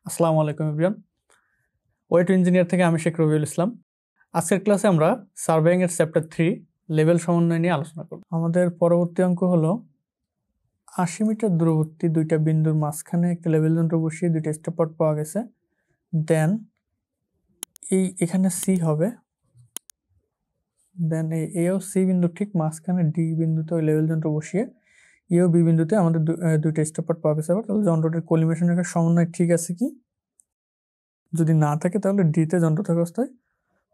আসসালামু আলাইকুম everyone. Way to engineer থেকে আমি শেখ রবিউল ইসলাম। আজকের ক্লাসে আমরা সার্ভেইং এর চ্যাপ্টার 3 লেভেল সমন্বয় নিয়ে আলোচনা করব। আমাদের পরবর্তী অঙ্ক হলো 80 মিটার দূরবর্তী দুইটা বিন্দুর মাঝখানে একটা লেভেল যন্ত্র বসিয়ে দুইটা স্টেপআউট পাওয়া গেছে। দেন এখানে সি হবে, দেন এ ও সি বিন্দু ঠিক মাঝখানে ডি বিন্দুতে ওই লেভেল যন্ত্র বসিয়ে ও বি বিন্দুতে আমাদের দুইটা স্টেপআউট পাওয়া গেছে। তাহলে যন্ত্রটির কলিমেশন রেখার সমন্বয় ঠিক আছে কি? যদি না থাকে তাহলে ডিতে যন্ত্র থাকা অবস্থায়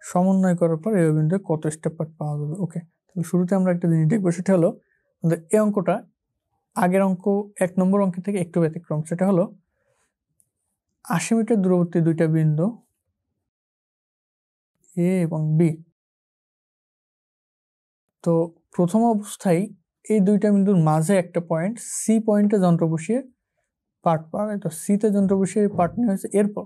সমন্বয় করার পর এই বিন্দুতে কত স্টেপ পার্ট পাওয়া যাবে। ওকে, তাহলে শুরুতে আমরা একটা জিনিস দেখবো, সেটা হলো আমাদের এই অঙ্কটা আগের অঙ্ক 1 নম্বর অঙ্কের থেকে একটু ব্যতিক্রম। সেটা হলো 80 মিটার দূরবর্তী দুইটা বিন্দু এ এবং বি। তো প্রথম অবস্থায় এই দুইটা বিন্দুর মাঝে একটা পয়েন্ট সি পয়েন্টে যন্ত্র বসিয়ে পার্ট পাওয়া যায়। তো সিতে যন্ত্র বসিয়ে পার্ট নেওয়া হয়েছে। এরপর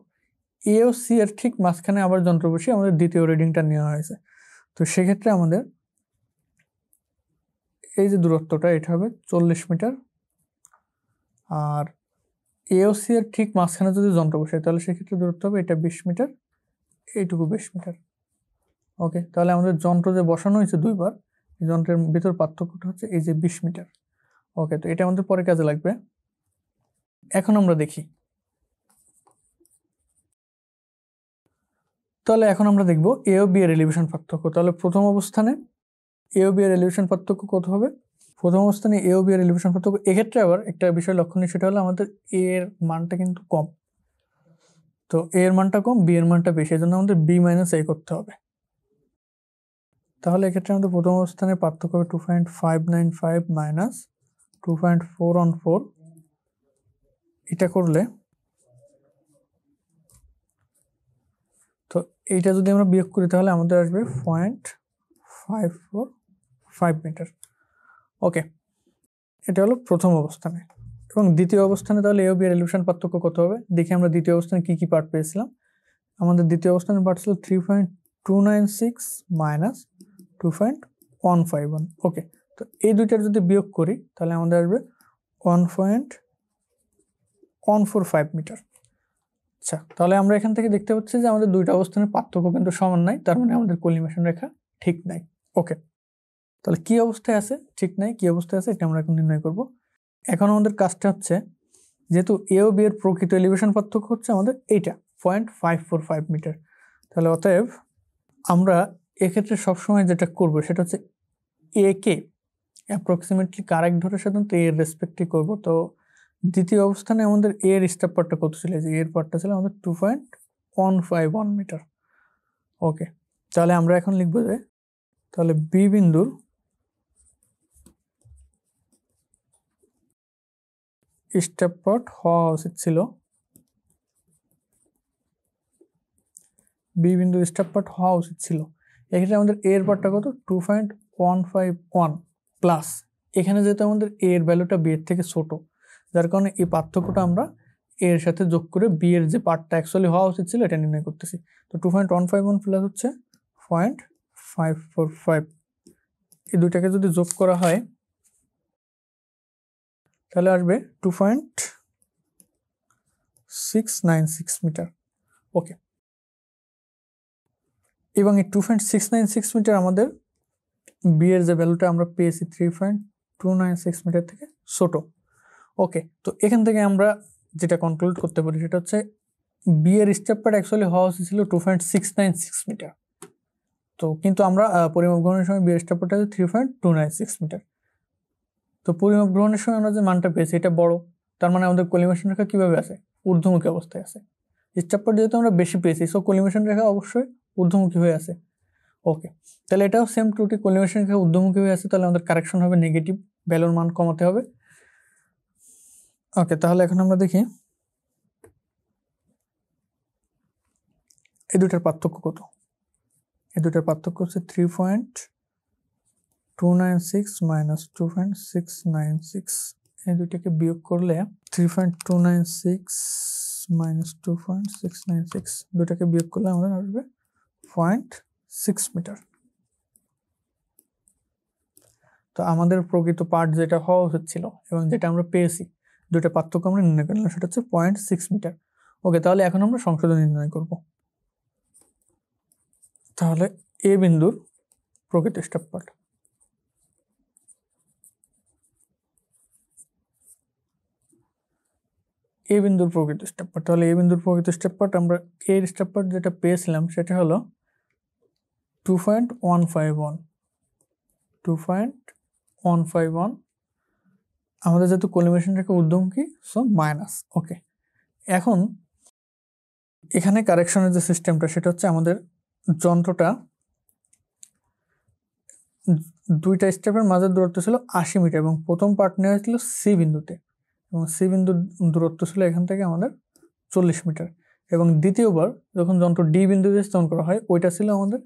এ ও সি এর ঠিক মাঝখানে আবার যন্ত্র বসিয়ে আমাদের দ্বিতীয় রিডিংটা নেওয়া হয়েছে। তো সেক্ষেত্রে আমাদের এই যে দূরত্বটা এটা হবে 40 মিটার, আর এওসি এর ঠিক মাঝখানে যদি যন্ত্র বসে তাহলে সেক্ষেত্রে দূরত্ব হবে এটা 20 মিটার, এইটুকু 20 মিটার। ওকে, তাহলে আমাদের যন্ত্র যে বসানো হয়েছে দুইবার, এই যন্ত্রের ভিতর পার্থক্যটা হচ্ছে এই যে 20 মিটার। ওকে, তো এটা আমাদের পরে কাজে লাগবে। এখন আমরা দেখি, তাহলে এখন আমরা দেখবো এ ও বি এর এলিভেশন পার্থক্য। তাহলে প্রথম অবস্থানে এ ও বি এর এলিভেশন পার্থক্য কত হবে? প্রথম অবস্থানে এ ও বি এর এলিভেশন পার্থক্য, এক্ষেত্রে আবার একটা বিষয় লক্ষণীয়, সেটা হলো আমাদের এ এর মানটা কিন্তু কম। তো এ এর মানটা কম, বি এর মানটা বেশি, এই জন্য আমাদের বি মাইনাস এ করতে হবে। তাহলে এক্ষেত্রে আমাদের প্রথম অবস্থানে পার্থক্য হবে 2.595 মাইনাস 2.414। এটা করলে, তো এইটা যদি আমরা বিয়োগ করি তাহলে আমাদের আসবে 0.545 মিটার। ওকে, এটা হলো প্রথম অবস্থানে। এবং দ্বিতীয় অবস্থানে তাহলে এ ও বি এর এলিভেশন পার্থক্য কত হবে দেখি। আমরা দ্বিতীয় অবস্থানে কি কি পার্ট পেয়েছিলাম? আমাদের দ্বিতীয় অবস্থানে পার্ট ছিল 3.296 মাইনাস 2.151। ওকে, তো এই দুইটার যদি বিয়োগ করি তাহলে আমাদের আসবে 1.145 মিটার। আচ্ছা, তাহলে আমরা এখান থেকে দেখতে পাচ্ছি যে আমাদের দুইটা অবস্থানের পার্থক্য কিন্তু সমান নাই, তার মানে আমাদের কলিমেশন রেখা ঠিক নাই। ওকে, তাহলে কি অবস্থায় আছে ঠিক নাই, কি অবস্থায় আছে এটা আমরা এখন নির্ণয় করব। এখন আমাদের কাজটা হচ্ছে, যেহেতু এ ও বি এর প্রকৃত এলিভেশন পার্থক্য হচ্ছে আমাদের এইটা 0.545 মিটার, তাহলে অতএব আমরা এক্ষেত্রে সবসময় যেটা করব সেটা হচ্ছে এ কে অ্যাপ্রক্সিমেটলি কারেক্ট ধরে সাধারণত এর রেসপেক্টই করব। তো দ্বিতীয় অবস্থানে আমাদের এর স্টেপ পার্টটা কত ছিল? যে এর পার্টটা ছিল আমাদের 2.151 মিটার। ওকে, তাহলে আমরা এখন লিখবো যে তাহলে বি বিন্দুর স্টেপ পার্ট হওয়া উচিত ছিল, বি বিন্দুর স্টেপ পার্ট হওয়া উচিত ছিল। এক্ষেত্রে আমাদের এর পার্টটা কত? 2.151 প্লাস এখানে যেহেতু আমাদের এর ভ্যালুটা বি এর থেকে ছোট, যার কারণে এই পার্থক্যটা আমরা এর সাথে যোগ করে বি এর যে পার্টটা অ্যাকচুয়ালি হওয়া উচিত ছিল এটা নির্ণয় করতেছি। তো 2.151 প্লাস হচ্ছে 0.545, এই দুইটাকে যদি যোগ করা হয় তাহলে আসবে 2.696 মিটার। ওকে, এবং এই 2.696 মিটার আমাদের বি এর যে ভ্যালুটা আমরা পেয়েছি 3.296 মিটার থেকে ছোট। ওকে, তো এখান থেকে আমরা যেটা কনক্লুড করতে পারি সেটা হচ্ছে বি এর স্টেপ পার্ট অ্যাকচুয়ালি হওয়া উচিত ছিল 2.696 মিটার। তো কিন্তু আমরা পরিমাপ গ্রহণের সময় বি এর স্টেপ পার্টটা 3.296 মিটার। তো পরিমাপ গ্রহণের সময় আমরা যে মানটা পেয়েছি এটা বড়, তার মানে আমাদের কলিমেশন রেখা কিভাবে আছে? ঊর্ধ্বমুখী অবস্থায় আছে। স্টেপ পার্ট যেহেতু আমরা বেশি পেয়েছি, সো কলিমেশন রেখা অবশ্যই ঊর্ধ্বমুখী হয়ে আছে। ওকে, তাহলে এটাও সেম ত্রুটি, কলিমেশন রেখা ঊর্ধ্বমুখী হয়ে আছে, তাহলে আমাদের কারেকশন হবে নেগেটিভ, ভ্যালুর মান কমাতে হবে। ওকে, তাহলে এখন আমরা দেখি এই দুটার পার্থক্য কত। এই দুটার পার্থক্য হচ্ছে 3.296 মাইনাস 2.696। এই দুইটাকে বিয়োগ করলে 3.296 মাইনাস 2.696 দুটাকে বিয়োগ করলে আমাদের আসবে 0.6 মিটার। তো আমাদের প্রকৃত পার্ট যেটা হওয়া উচিত ছিল এবং যেটা আমরা পেয়েছি, দুটা পার্থক্য আমরা নির্ণয় করলাম, সেটা হচ্ছে 0.6 মিটার। ওকে, তাহলে এখন আমরা সংশোধন নির্ণয় করব। তাহলে এ বিন্দুর প্রকৃত স্টেপ পার্ট, এ বিন্দুর প্রকৃত স্টেপ পার্ট, তাহলে এ বিন্দুর প্রকৃত স্টেপ পার্ট আমরা এর স্টেপ পার্ট যেটা পেয়েছিলাম সেটা হলো 2.151, 2.151। আমাদের যেহেতু কলিমেশন রেখা ঊর্ধ্বমুখী, সো মাইনাস। ওকে, এখন এখানে কারেকশনের যে সিস্টেমটা সেটা হচ্ছে আমাদের যন্ত্রটা দুইটা স্টেপের মাঝের দূরত্ব ছিল 80 মিটার এবং প্রথম পার্ট নেওয়া হয়েছিল সি বিন্দুতে, এবং সি বিন্দুর দূরত্ব ছিল এখান থেকে আমাদের 40 মিটার, এবং দ্বিতীয়বার যখন যন্ত্র ডি বিন্দুতে স্থাপন করা হয় ওইটা ছিল আমাদের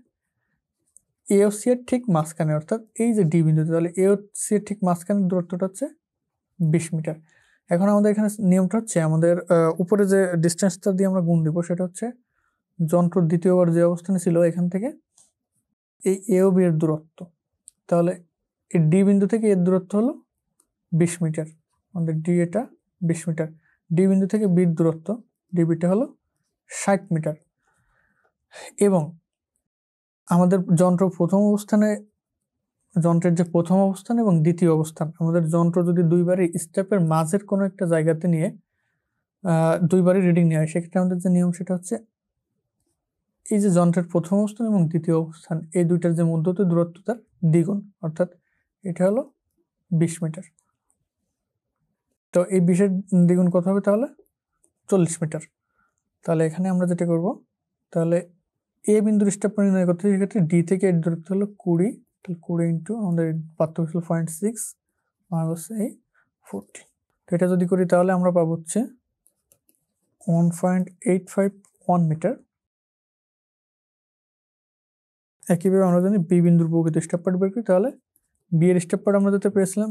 এ ও সি এর ঠিক মাঝখানে, অর্থাৎ এই যে ডি বিন্দুতে, তাহলে এ ও সি এর ঠিক মাঝখানের দূরত্বটা হচ্ছে 20 মিটার। এখন আমাদের এখানে নিয়মটা হচ্ছে আমাদের উপরে যে ডিস্টেন্সটা দিয়ে আমরা গুণ দিব সেটা হচ্ছে যন্ত্র দ্বিতীয়বার যে অবস্থানে ছিল এখান থেকে এই এ ও বি এর দূরত্ব, তাহলে এই ডি বিন্দু থেকে এর দূরত্ব হলো 20 মিটার, আমাদের ডি এটা 20 মিটার, ডি বিন্দু থেকে বির দূরত্ব ডিবিটা হলো 60 মিটার। এবং আমাদের যন্ত্রের যে প্রথম অবস্থান এবং দ্বিতীয় অবস্থান, আমাদের যন্ত্র যদি দুইবারই স্টেপের মাঝের কোনো একটা জায়গাতে নিয়ে দুইবারই রিডিং নেওয়া হয়, সেক্ষেত্রে আমাদের যে নিয়ম সেটা হচ্ছে এই যে যন্ত্রের প্রথম অবস্থান এবং দ্বিতীয় অবস্থান এই দুইটার যে মধ্যবর্তী দূরত্ব তার দ্বিগুণ, অর্থাৎ এটা হলো 20 মিটার। তো এই 20-এর দ্বিগুণ কত হবে, তাহলে 40 মিটার। তাহলে এখানে আমরা যেটা করব, তাহলে এ বিন্দুর স্টেপ নির্ণয় করতে সেক্ষেত্রে ডি থেকে এর দূরত্ব হলো 20, তাহলে 20 ইন্টু আমাদের পার্থক্য ছিল 0.6 আর হচ্ছে এই 40। তো এটা যদি করি তাহলে আমরা পাবো হচ্ছে 1.851 মিটার। একইভাবে আমরা যদি বি বিন্দুর প্রকৃত স্টেপ পার্ট বের করি, তাহলে বি এর স্টেপ পার্ট আমরা যেটা পেয়েছিলাম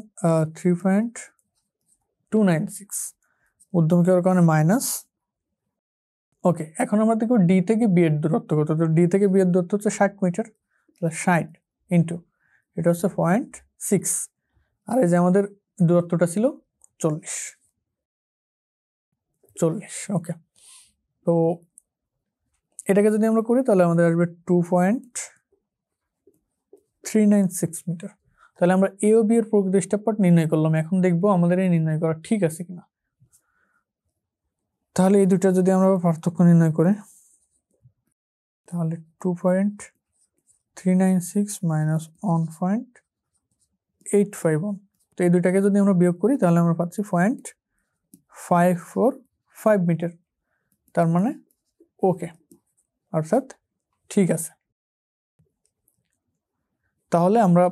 3.296, ঊর্ধ্বমুখী হওয়ার কারণে মাইনাস। ওকে, এখন আমরা দেখব ডি থেকে বি এর দূরত্ব কত। তো ডি থেকে বি এর দূরত্ব হচ্ছে 60 মিটার, তাহলে 60 ইন্টু এটা হচ্ছে 0.6, আর এই যে আমাদের দূরত্বটা ছিল 40। ওকে, তো এটাকে যদি আমরা করি তাহলে আমাদের আসবে 2.396 মিটার। তাহলে আমরা এ ও বি এর প্রকৃত স্টেপ পার্ট নির্ণয় করলাম। এখন দেখবো আমাদের এই নির্ণয় করা ঠিক আছে কিনা। তাহলে এই দুটা যদি আমরা পার্থক্য নির্ণয় করি, তাহলে 2.396 মাইনাস 1.851, তো এই দুটাকে যদি আমরা বিয়োগ করি তাহলে আমরা পাচ্ছি 0.545 মিটার। তার মানে ওকে, অর্থাৎ ঠিক আছে। তাহলে আমরা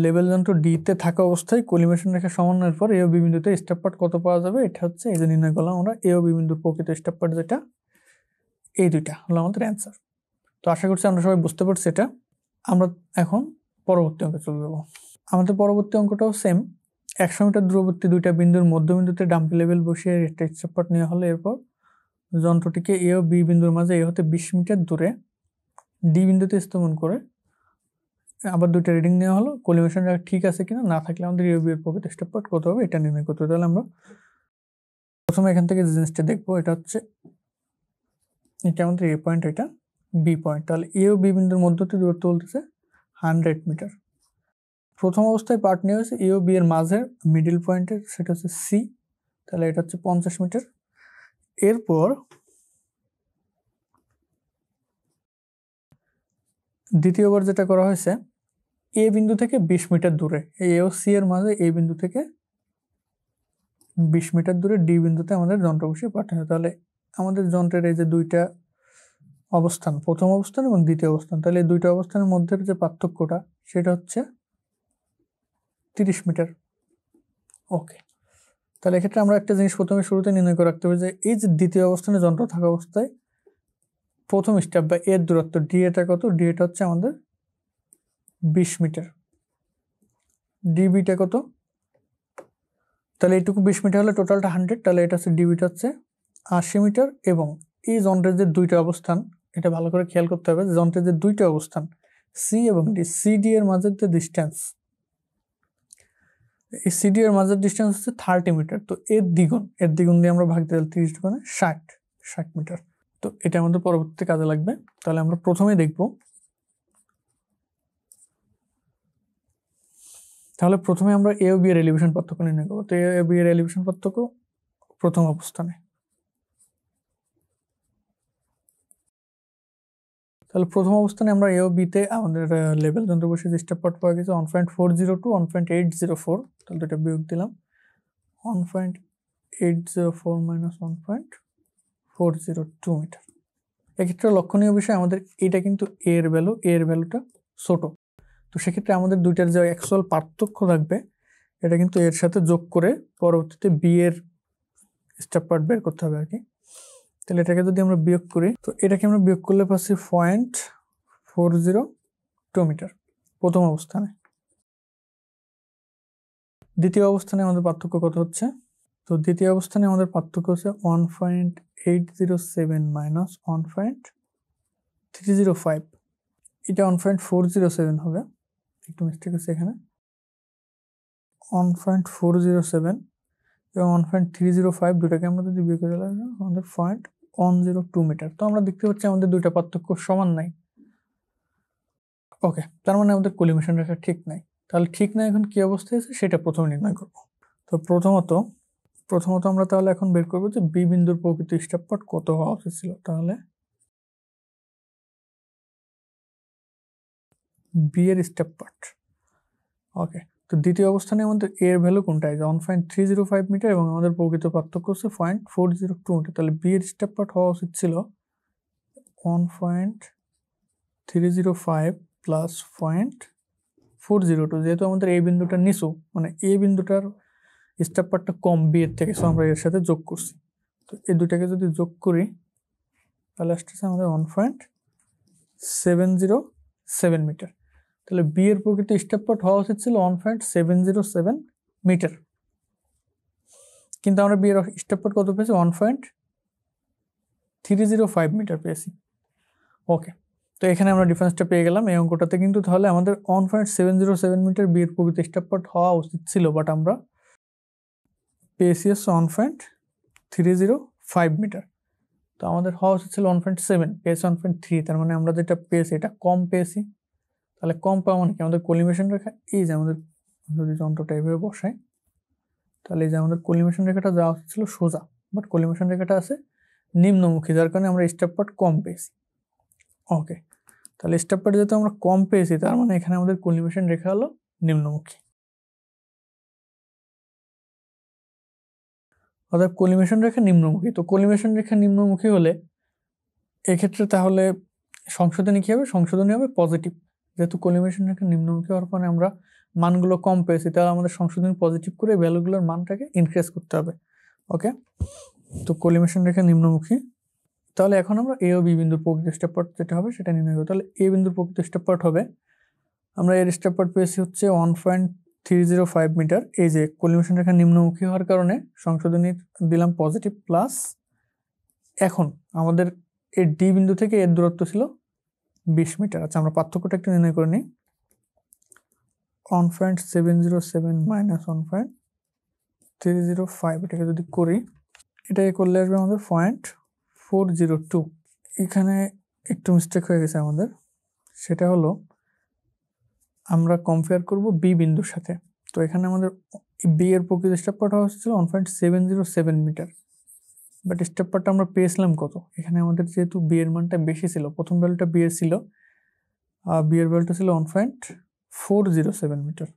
লেভেল যন্ত্র ডিতে থাকা অবস্থায় কলিমেশন রেখা সমন্বয়ের পর এ ও বি বিন্দুতে স্টেপ পার্ট কত পাওয়া যাবে, এটা হচ্ছে এই যে নির্ণয় করলাম আমরা এ ও বি বিন্দুর প্রকৃত স্টেপ পার্ট, যেটা এই দুইটা হলো আমাদের অ্যান্সার। তো আশা করছি আমরা সবাই বুঝতে পারছি এটা। আমরা এখন পরবর্তী অঙ্কে চলে যাবো। আমাদের পরবর্তী অঙ্কটাও সেম, 100 মিটার দূরবর্তী দুইটা বিন্দুর মধ্যবিন্দুতে ডাম্পি লেভেল বসিয়ে একটা স্টেপ পার্ট নেওয়া হলো। এরপর যন্ত্রটিকে এ ও বি বিন্দুর মাঝে এ হতে 20 মিটার দূরে ডি বিন্দুতে স্থাপন করে আবার দুইটা রিডিং নেওয়া হলো। কলিমেশন ঠিক আছে কিনা, না থাকলে আমাদের এ ও বি এর প্রকৃত স্টেপ পার্ট কত হবে এটা নির্ণয় করতে হবে। তাহলে আমরা প্রথমে এখান থেকে যে জিনিসটা দেখবো এটা হচ্ছে এটা আমাদের এ পয়েন্ট, এটা বি পয়েন্ট। তাহলে এ ও বি বিন্দুর মধ্যবর্তী দূরত্ব বলতেছে 100 মিটার। প্রথম অবস্থায় পার্ট নেওয়া হয়েছে এ ও বি এর মাঝের মিডিল পয়েন্টের, সেটা হচ্ছে সি, তাহলে এটা হচ্ছে 50 মিটার। এরপর দ্বিতীয়বার যেটা করা হয়েছে এ বিন্দু থেকে 20 মিটার দূরে, এ ও সি এর মাঝে এ বিন্দু থেকে 20 মিটার দূরে ডি বিন্দুতে আমাদের যন্ত্র বসিয়ে পাঠানো। তাহলে আমাদের যন্ত্রের এই যে দুইটা অবস্থান, প্রথম অবস্থান এবং দ্বিতীয় অবস্থান, তাহলে এই দুইটা অবস্থানের মধ্যে যে পার্থক্যটা সেটা হচ্ছে 30 মিটার। ওকে, তাহলে এক্ষেত্রে আমরা একটা জিনিস প্রথমে শুরুতে নির্ণয় করে রাখতে হবে যে এই যে দ্বিতীয় অবস্থানে যন্ত্র থাকা অবস্থায় প্রথম স্টেপ বা এর দূরত্ব ডি এটা কত, ডি এটা হচ্ছে আমাদের 20 মিটার, ডিবিটা কত, তাহলে এইটুকু 20 মিটার হলে টোটালটা 100, তাহলে এটা হচ্ছে ডিবিটা হচ্ছে 80 মিটার। এবং এই যন্ত্রের যে দুইটা অবস্থান, এটা ভালো করে খেয়াল করতে হবে, যন্ত্রের যে দুইটা অবস্থান সি এবং ডি, সিডি এর মাঝের যে ডিস্টেন্স, এই সিডি এর মাঝের ডিস্টেন্স হচ্ছে 30 মিটার। তো এর দ্বিগুণ দিয়ে আমরা ভাগ দিই, 30 গুণে 60, 60 মিটার। তো এটা আমাদের পরবর্তীতে কাজে লাগবে। তাহলে আমরা প্রথমে দেখব, তাহলে প্রথমে আমরা এ ও বি এর এলিভেশন পার্থক্য নির্ণয় করবো। তো এ ও বি এর এলিভেশন পার্থক্য প্রথম অবস্থানে, তাহলে প্রথম অবস্থানে আমরা এ ও বিতে আমাদের লেভেল যন্ত্র বসে স্টেপ পার্ট পাওয়া গেছে 1.402 1.804, তাহলে এটা বিয়োগ দিলাম 1.804 মাইনাস 1.402 মিটার। এক্ষেত্রে লক্ষণীয় বিষয় আমাদের এটা কিন্তু এর ভ্যালুটা ছোট, তো সেক্ষেত্রে আমাদের দুইটার যে অ্যাকচুয়াল পার্থক্য থাকবে এটা কিন্তু এর সাথে যোগ করে পরবর্তীতে বি এর স্টেপ পার্ট বের করতে হবে আর কি। তাহলে এটাকে যদি আমরা বিয়োগ করি, তো এটাকে আমরা বিয়োগ করলে পাচ্ছি 0.402 মিটার প্রথম অবস্থানে। দ্বিতীয় অবস্থানে আমাদের পার্থক্য কত হচ্ছে? তো দ্বিতীয় অবস্থানে আমাদের পার্থক্য হচ্ছে 1.807 মাইনাস 1.305, এটা 1.407 হবে, একটু মিস্টেক আছে এখানে, 1.407 এবং 1.305 দুটাকে আমরা যদি বিয়োগ করে আমাদের 0.102 মিটার। তো আমরা দেখতে পাচ্ছি আমাদের দুইটা পার্থক্য সমান নাই। ওকে, তার মানে আমাদের কলিমেশন রেখা ঠিক নাই। তাহলে ঠিক নাই এখন কি অবস্থায় আছে সেটা প্রথমে নির্ণয় করব। তো প্রথমত আমরা তাহলে এখন বের করবো যে বি বিন্দুর প্রকৃত স্টেপ পার্ট কত হওয়া উচিত ছিল। তাহলে বি এর স্টেপ পার্ট, ওকে, তো দ্বিতীয় অবস্থানে আমাদের এর ভ্যালু কোনটা? 1.305 মিটার এবং আমাদের প্রকৃত পার্থক্য হচ্ছে 0.402 মিটার। তাহলে বি এর স্টেপ পার্ট হওয়া উচিত ছিল 1.305 প্লাস 0.402, যেহেতু আমাদের এই বিন্দুটা নিচু, মানে এই বিন্দুটার স্টেপ পার্টটা কম বি এর থেকে, সো আমরা এর সাথে যোগ করছি। তো এই দুটাকে যদি যোগ করি তাহলে আসতেছে আমাদের 1.707 মিটার। তাহলে বি এর প্রকৃত স্টেপ পার্ট হওয়া উচিত ছিল 1.707 মিটার, কিন্তু আমরা বি এর স্টেপ পার্ট কত পেয়েছি? 1.305 মিটার পেয়েছি। ওকে, তো এখানে আমরা ডিফারেন্সটা পেয়ে গেলাম এই অঙ্কটাতে। কিন্তু তাহলে আমাদের 1.707 মিটার বি এর প্রকৃত স্টেপ পার্ট হওয়া উচিত ছিল, বাট আমরা পেয়েছি 1.305 মিটার। তো আমাদের হওয়া উচিত ছিল 1.7, পেয়েছি 1.3, তার মানে আমরা যেটা পেয়েছি এটা কম পেয়েছি। তাহলে কম পাওয়া মানে কি? আমাদের কলিমেশন রেখা এই যে, আমাদের যদি যন্ত্রটা এভাবে বসাই তাহলে এই যে আমাদের কলিমেশন রেখাটা যাওয়া উচিত ছিল সোজা, বাট কলিমেশন রেখাটা আছে নিম্নমুখী, যার কারণে আমরা স্টেপ পার্ট কম পেয়েছি। ওকে, তাহলে স্টেপ পার্ট যেহেতু আমরা কম পেয়েছি তার মানে এখানে আমাদের কলিমেশন রেখা হলো নিম্নমুখী। অর্থাৎ কলিমেশন রেখা নিম্নমুখী। তো কলিমেশন রেখা নিম্নমুখী হলে এক্ষেত্রে তাহলে সংশোধনী কি হবে? সংশোধনী হবে পজিটিভ। যেহেতু কলিমেশন রেখা নিম্নমুখী হওয়ার পরে আমরা মানগুলো কম পেয়েছি, তাহলে আমাদের সংশোধনী পজিটিভ করে ভ্যালুগুলোর মানটাকে ইনক্রিজ করতে হবে। ওকে, তো কলিমেশন রেখা নিম্নমুখী। তাহলে এখন আমরা এ ও বি বিন্দুর প্রকৃত স্টেপ পার্ট যেটা হবে সেটা নির্ণয় করব। তাহলে এ বিন্দুর প্রকৃত স্টেপ পার্ট হবে, আমরা এর স্টেপ পার্ট পেয়েছি হচ্ছে 1.305 মিটার। এই যে কলিমেশন রেখা নিম্নমুখী হওয়ার কারণে সংশোধনী দিলাম পজিটিভ, প্লাস এখন আমাদের এই ডি বিন্দু থেকে এর দূরত্ব ছিল 20 মিটার। আচ্ছা, আমরা পার্থক্যটা একটু নির্ণয় করে নিই। 1.707 মাইনাস 1.305, এটাকে যদি করি, এটাকে করলে আসবে আমাদের 0.402। এখানে একটু মিস্টেক হয়ে গেছে আমাদের, সেটা হলো আমরা কম্পেয়ার করব বি বিন্দুর সাথে। তো এখানে আমাদের বি এর প্রকৃত স্টেপ পার্ট হওয়া হচ্ছিল 1.707 মিটার, বাট স্টেপ পার্টটা আমরা পেয়েছিলাম কত? এখানে আমাদের যেহেতু বি এর মানটা বেশি ছিল, প্রথম ভ্যালুটা বি এর ছিল, বি এর ভ্যালুটা ছিল 1.407 মিটার,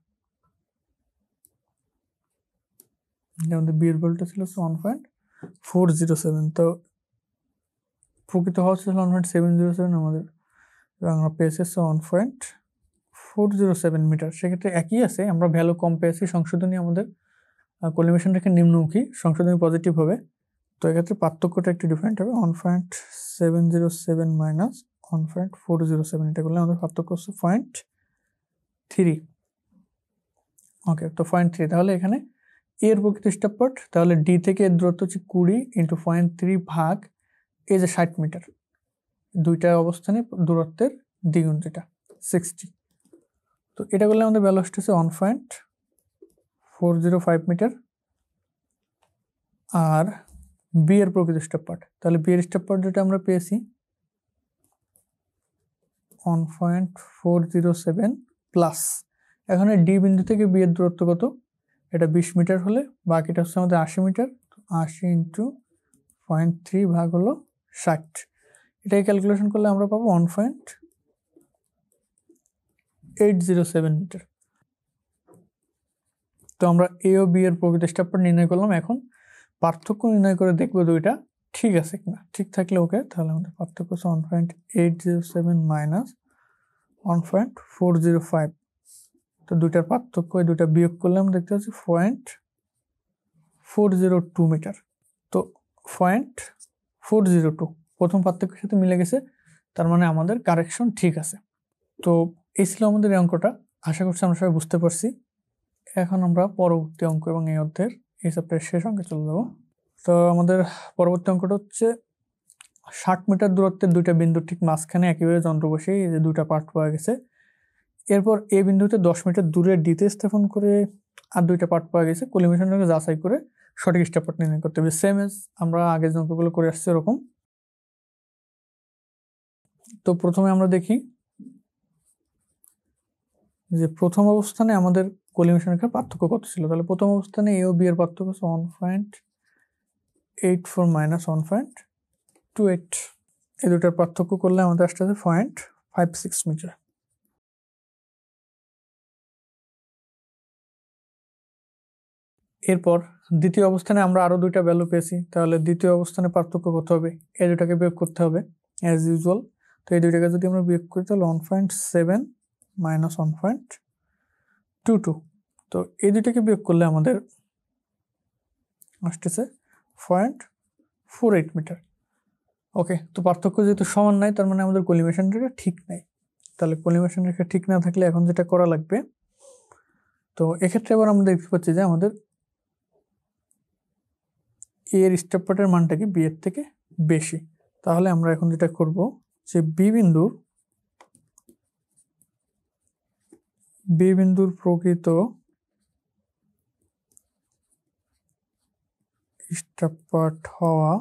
আমাদের বি এর ভ্যালুটা ছিল 1.407। তো প্রকৃত হওয়া ছিল 1.707 আমাদের, এবং আমরা পেয়েছি 1.407 মিটার। সেক্ষেত্রে একই আছে, আমরা ভ্যালু কম পেয়েছি, সংশোধনী আমাদের কলিমেশন রেখা নিম্নমুখী, সংশোধনী পজিটিভ হবে। তো এক্ষেত্রে পার্থক্যটা একটু ডিফারেন্ট হবে, 1.707 মাইনাস 1.407, এটা করলে আমাদের পার্থক্য হচ্ছে 0.3। ওকে, তো 0.3, তাহলে এখানে এর প্রকৃত স্টেপ পার্ট, তাহলে ডি থেকে এর দূরত্ব হচ্ছে 20 ইন্টু 0.3 ভাগ এই যে 60 মিটার, দুইটা অবস্থানে দূরত্বের দ্বিগুণ, যেটা 60। তো এটা করলে আমাদের ভ্যালু হচ্ছে 1.405 মিটার। আর বি এর প্রকৃত স্টেপ পার্ট। তাহলে বি এর স্টেপ পার্ট যেটা আমরা পেয়েছি 1.407 প্লাস, এখানে ডি বিন্দু থেকে বি এর দূরত্ব কত, এটা 20 মিটার হলে বাকিটা হচ্ছে আমাদের 80 মিটার, 80 ইন্টু 0.3 ভাগ হলো 60, এটাকে ক্যালকুলেশন করলে আমরা পাবো 1.807 মিটার। তো আমরা এ ও বি এর প্রকৃত স্টেপ পার্ট নির্ণয় করলাম। এখন পার্থক্য নির্ণয় করে দেখবো দুইটা ঠিক আছে কিনা, ঠিক থাকলে ওকে, তাহলে আমাদের পার্থক্য হচ্ছে 1.807 মাইনাস 1.405। তো দুইটার পার্থক্য, এই দুইটা বিয়োগ করলে আমরা দেখতে পাচ্ছি 0.402 মিটার। তো 0.402 প্রথম পার্থক্যের সাথে মিলে গেছে, তার মানে আমাদের কারেকশন ঠিক আছে। তো এই ছিল আমাদের এই অঙ্কটা, আশা করছি আমরা সবাই বুঝতে পারছি। এখন আমরা পরবর্তী অঙ্ক এবং এই অধ্যায়ের এই চ্যাপ্টারের শেষ অঙ্কে চলে যাবো। তো আমাদের পরবর্তী অঙ্কটা হচ্ছে 60 মিটার দূরত্বের দুইটা বিন্দুর ঠিক মাঝখানে একইভাবে যন্ত্র বসে এই যে দুইটা পার্ট পাওয়া গেছে। এরপর এ বিন্দুতে 10 মিটার দূরে ডিতে স্থাপন করে আর দুইটা পার্ট পাওয়া গেছে। কলিমিশনটাকে যাচাই করে সঠিক স্টেপ পার্ট নির্ণয় করতে হবে, সেম এজ আমরা আগের যে অঙ্কগুলো করে আসছি এরকম। তো প্রথমে আমরা দেখি যে প্রথম অবস্থানে আমাদের কলিমিশন রেখার পার্থক্য কত ছিল। তাহলে প্রথম অবস্থানে এ ও বি এর পার্থক্য 1.84 মাইনাস 1.28, এই দুটার পার্থক্য করলে আমাদের আসতে হবে 0.56 মিটার। এরপর দ্বিতীয় অবস্থানে আমরা আরো দুইটা ভ্যালু পেয়েছি, তাহলে দ্বিতীয় অবস্থানে পার্থক্য কত হবে, এই দুটাকে বিয়োগ করতে হবে অ্যাজ ইউজুয়াল। তো এই দুইটাকে যদি আমরা বিয়োগ করি তাহলে 1.7 মাইনাস 1.22, তো এই দুইটাকে বিয়োগ করলে আমাদের আসতেছে 0.48 মিটার। ওকে, তো পার্থক্য যেহেতু সমান নাই, তার মানে আমাদের কলিমেশন রেখা ঠিক নাই। তাহলে কলিমেশন রেখা ঠিক না থাকলে এখন যেটা করা লাগবে, তো এক্ষেত্রে আবার আমরা দেখতে পাচ্ছি যে আমাদের এ এর স্টেপ পার্টের মানটা কি বি এর থেকে বেশি। তাহলে আমরা এখন যেটা করব যে বি বিন্দুর প্রকৃত স্টেপ পার্ট হওয়া,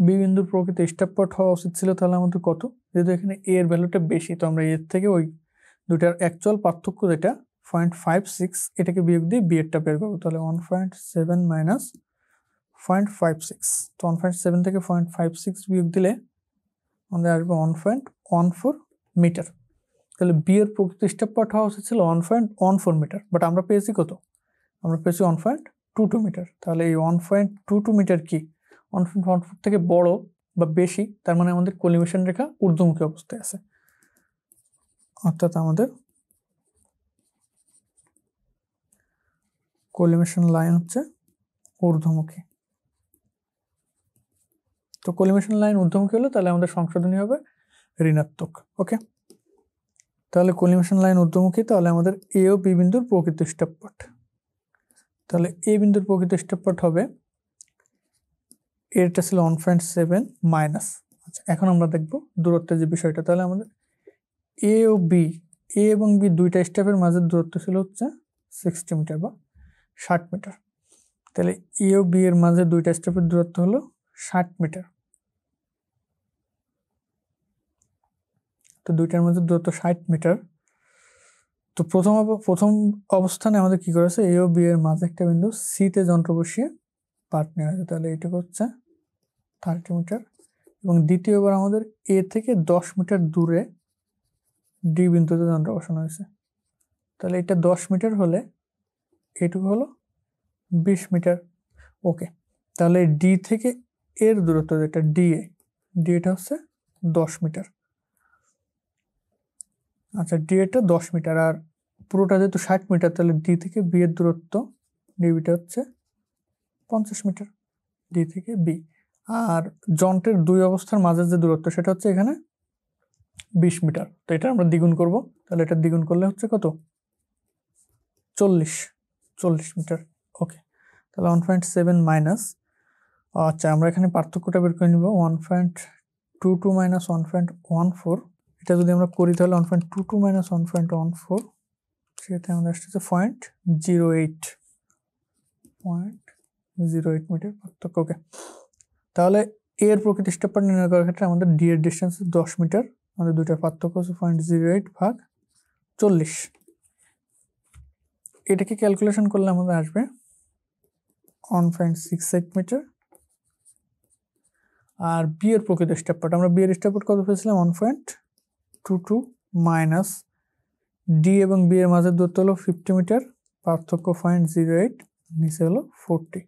বি বিন্দুর প্রকৃত স্টেপ পার্ট হওয়া উচিত ছিল তাহলে আমাদের কত, যেহেতু এখানে এ এর ভ্যালুটা বেশি, তো আমরা এর থেকে ওই দুটার অ্যাকচুয়াল পার্থক্য যেটা 0.56, এটাকে বিয়োগ দিয়ে বি এরটা বের করবো। তাহলে 1.7 মাইনাস 0.56, তো 1.7 থেকে 0.56 বিয়োগ দিলে আমাদের আসবে 1.14 মিটার। তাহলে বি এর প্রকৃত স্টেপ পার্ট হওয়া উচিত ছিল 1.14 মিটার, বাট আমরা পেয়েছি কত, আমরা পেয়েছি 1.22 মিটার। তাহলে এই 1.22 মিটার কি 1.14 থেকে বড় বা বেশি, তার মানে আমাদের কলিমিশন রেখা ঊর্ধ্বমুখী অবস্থায় আছে, অর্থাৎ আমাদের কলিমিশন লাইন হচ্ছে ঊর্ধ্বমুখী। তো কলিমিশন লাইন ঊর্ধ্বমুখী হলে তাহলে আমাদের সংশোধনী হবে ঋণাত্মক। ওকে, তাহলে কলিমিশন লাইন ঊর্ধ্বমুখী, তাহলে আমাদের এ ও বি বিন্দুর প্রকৃত স্টেপ পার্ট, তাহলে এ বিন্দুর প্রকৃত স্টেপ পার্ট হবে, এটা ছিল 1.7 মাইনাস, আচ্ছা এখন আমরা দেখব দূরত্বের যে বিষয়টা। তাহলে আমাদের এ ও বি, এ এবং বি দুইটা স্টেপের মাঝের দূরত্ব ছিল হচ্ছে 60 মিটার বা 60 মিটার। তাহলে এ ও বি এর মাঝে দুইটা স্টেপের দূরত্ব হলো 60 মিটার। তো দুইটার মধ্যে দূরত্ব 60 মিটার। তো প্রথম অবস্থানে আমাদের কি করেছে, এ ও বি এর মাঝে একটা বিন্দু সি তে যন্ত্র বসিয়ে পার্ট নেওয়া হয়েছে, তাহলে এটুকু হচ্ছে 30 মিটার। এবং দ্বিতীয়বার আমাদের এ থেকে 10 মিটার দূরে ডি বিন্দুতে যন্ত্র বসানো হয়েছে, তাহলে এটা 10 মিটার হলে এটুকু হলো 20 মিটার। ওকে, তাহলে ডি থেকে এর দূরত্ব যেটা ডি এটা হচ্ছে 10 মিটার। আচ্ছা, ডি এটা 10 মিটার, আর পুরোটা যেহেতু 60 মিটার, তাহলে ডি থেকে বি এর দূরত্ব ডিবিটা হচ্ছে 50 মিটার, ডি থেকে বি। আর যন্ত্রের দুই অবস্থার মাঝে যে দূরত্ব সেটা হচ্ছে এখানে 20 মিটার। তো এটা আমরা দ্বিগুণ করব, তাহলে এটা দ্বিগুণ করলে হচ্ছে কত, 40 মিটার। ওকে, তাহলে 1.7 মাইনাস, আচ্ছা আমরা এখানে পার্থক্যটা বের করে নিব, 1.22 মাইনাস 1.14, এটা যদি আমরা করি তাহলে 1.22 মাইনাস 1.14, সেটা আমাদের আসতেছে 0.08, 0.08 মিটার পার্থক্য। ওকে, তাহলে এর প্রকৃত স্টেপটা নির্ণয় করার ক্ষেত্রে আমাদের ডি এর ডিস্টেন্স 10 মিটার, আমাদের দুইটার পার্থক্য হচ্ছে 0.08 ভাগ 40। এটাকে ক্যালকুলেশন করলে আমাদের আসবে 1.68 মিটার। আর বি এর প্রকৃত স্টেপটা, আমরা বি এর স্টেপটা কত পেয়েছিলাম 1.22 মাইনাস ডি এবং বি এর মাঝের দূরত্ব হলো 50 মিটার, পার্থক্য 0.08, নিচে হলো 40।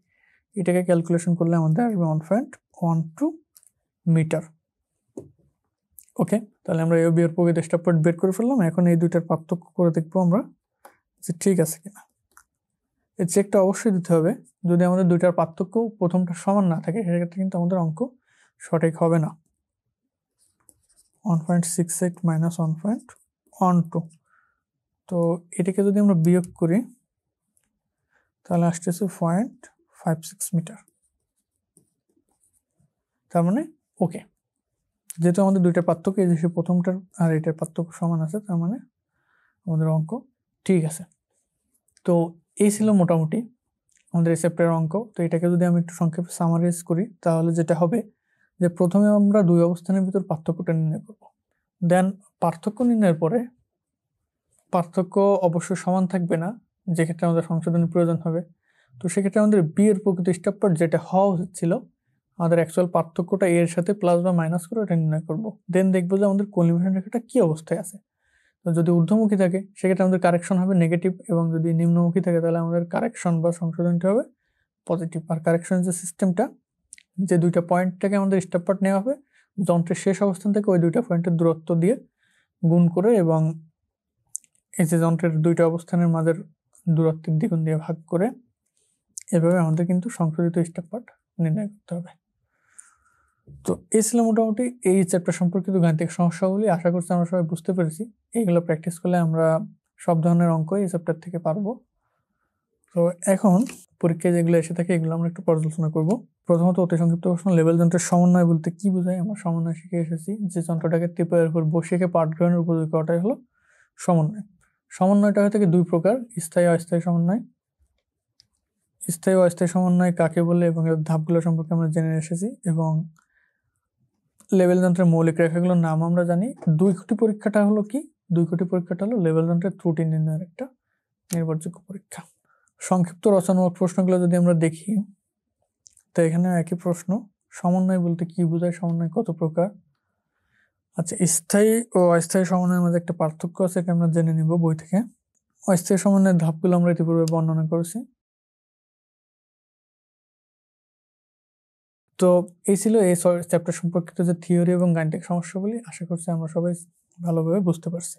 এটাকে ক্যালকুলেশন করলে আমাদের আসবে 1.12 মিটার। ওকে, তাহলে আমরা এ বি এর প্রকৃত স্টেপটা বের করে ফেললাম। এখন এই দুইটার পার্থক্য করে দেখবো আমরা যে ঠিক আছে কিনা। এই চেকটা অবশ্যই দিতে হবে। যদি আমাদের দুইটার পার্থক্য প্রথমটা সমান না থাকে সেক্ষেত্রে কিন্তু আমাদের অঙ্ক সঠিক হবে না। 1.68 মাইনাস 1.12, তো এটাকে যদি আমরা বিয়োগ করি তাহলে আসতেছে 0.56 মিটার। তার মানে ওকে, যেহেতু আমাদের দুইটার পার্থক্য এই যে প্রথমটার আর এটার পার্থক্য সমান আছে, তার মানে আমাদের অঙ্ক ঠিক আছে। তো এই ছিল মোটামুটি আমাদের এই চ্যাপ্টারের অঙ্ক। তো এটাকে যদি আমি একটু সংক্ষেপে সামারাইজ করি তাহলে যেটা হবে যে প্রথমে আমরা দুই অবস্থানের ভিতর পার্থক্যটা নির্ণয় করব, দেন পার্থক্য নির্ণয়ের পরে পার্থক্য অবশ্যই সমান থাকবে না, যেক্ষেত্রে আমাদের সংশোধনের প্রয়োজন হবে। তো সেক্ষেত্রে আমাদের বি এর প্রকৃত স্টেপটা যেটা হওয়া উচিত ছিল, আমাদের অ্যাকচুয়াল পার্থক্যটা এর সাথে প্লাস বা মাইনাস করে এটা নির্ণয় করব। দেন দেখবো যে আমাদের কোলিমিশন রেখাটা কি অবস্থায় আছে। তো যদি ঊর্ধ্বমুখী থাকে সেক্ষেত্রে আমাদের কারেকশন হবে নেগেটিভ, এবং যদি নিম্নমুখী থাকে তাহলে আমাদের কারেকশন বা সংশোধনটা হবে পজিটিভ। আর কারেকশনের যে সিস্টেমটা, যে দুইটা পয়েন্টটাকে আমাদের স্টেপ পার্ট নেওয়া হবে, যন্ত্রের শেষ অবস্থান থেকে ওই দুইটা পয়েন্টের দূরত্ব দিয়ে গুণ করে, এবং এই যে যন্ত্রের দুইটা অবস্থানের মাঝের দূরত্বের দ্বিগুণ দিয়ে ভাগ করে, এভাবে আমাদের কিন্তু সংশোধিত স্টেপ পার্ট নির্ণয় করতে হবে। তো এই ছিল মোটামুটি এই চ্যাপ্টার সম্পর্কিত গাণিতিক সমস্যাগুলি। আশা করছি আমরা সবাই বুঝতে পেরেছি। এইগুলো প্র্যাকটিস করলে আমরা সব ধরনের অঙ্ক এই চ্যাপ্টার থেকে পারবো। তো এখন পরীক্ষায় যেগুলো এসে থাকে এগুলো আমরা একটু পর্যালোচনা করব। প্রথমত অতি সংক্ষিপ্ত প্রশ্ন, লেভেল যন্ত্রের সমন্বয় বলতে কি বোঝায়? আমরা সমন্বয় শিখে এসেছি যে যন্ত্রটাকে টিপের উপর বসিয়ে পাঠ গ্রহণের উপযোগী করাটাই হলো সমন্বয়। সমন্বয়টা হয়ে থাকে দুই প্রকার, স্থায়ী অস্থায়ী সমন্বয়। স্থায়ী ও অস্থায়ী সমন্বয় কাকে বলে এবং এর ধাপগুলো সম্পর্কে আমরা জেনে এসেছি, এবং লেভেল যন্ত্রের মৌলিক রেখাগুলোর নাম আমরা জানি। 2 কোটি পরীক্ষাটা হলো কি? 2 কোটি পরীক্ষাটা হলো লেভেল যন্ত্রের ত্রুটি নির্ণয়ের একটা নির্ভরযোগ্য পরীক্ষা। সংক্ষিপ্ত রচনামূলক প্রশ্নগুলো যদি আমরা দেখি, তো এখানে একই প্রশ্ন, সমন্বয় বলতে কি বোঝায়, সমন্বয় কত প্রকার। আচ্ছা, স্থায়ী ও অস্থায়ী সমন্বয়ের মধ্যে একটা পার্থক্য আছে, এটা আমরা জেনে নিব বই থেকে। অস্থায়ী সমন্বয়ের ধাপগুলো আমরা ইতিপূর্বে বর্ণনা করেছি। তো এই ছিল এই চ্যাপ্টার সম্পর্কিত যে থিওরি এবং গাণিতিক সমস্যাগুলি। আশা করছি আমরা সবাই ভালোভাবে বুঝতে পারছি।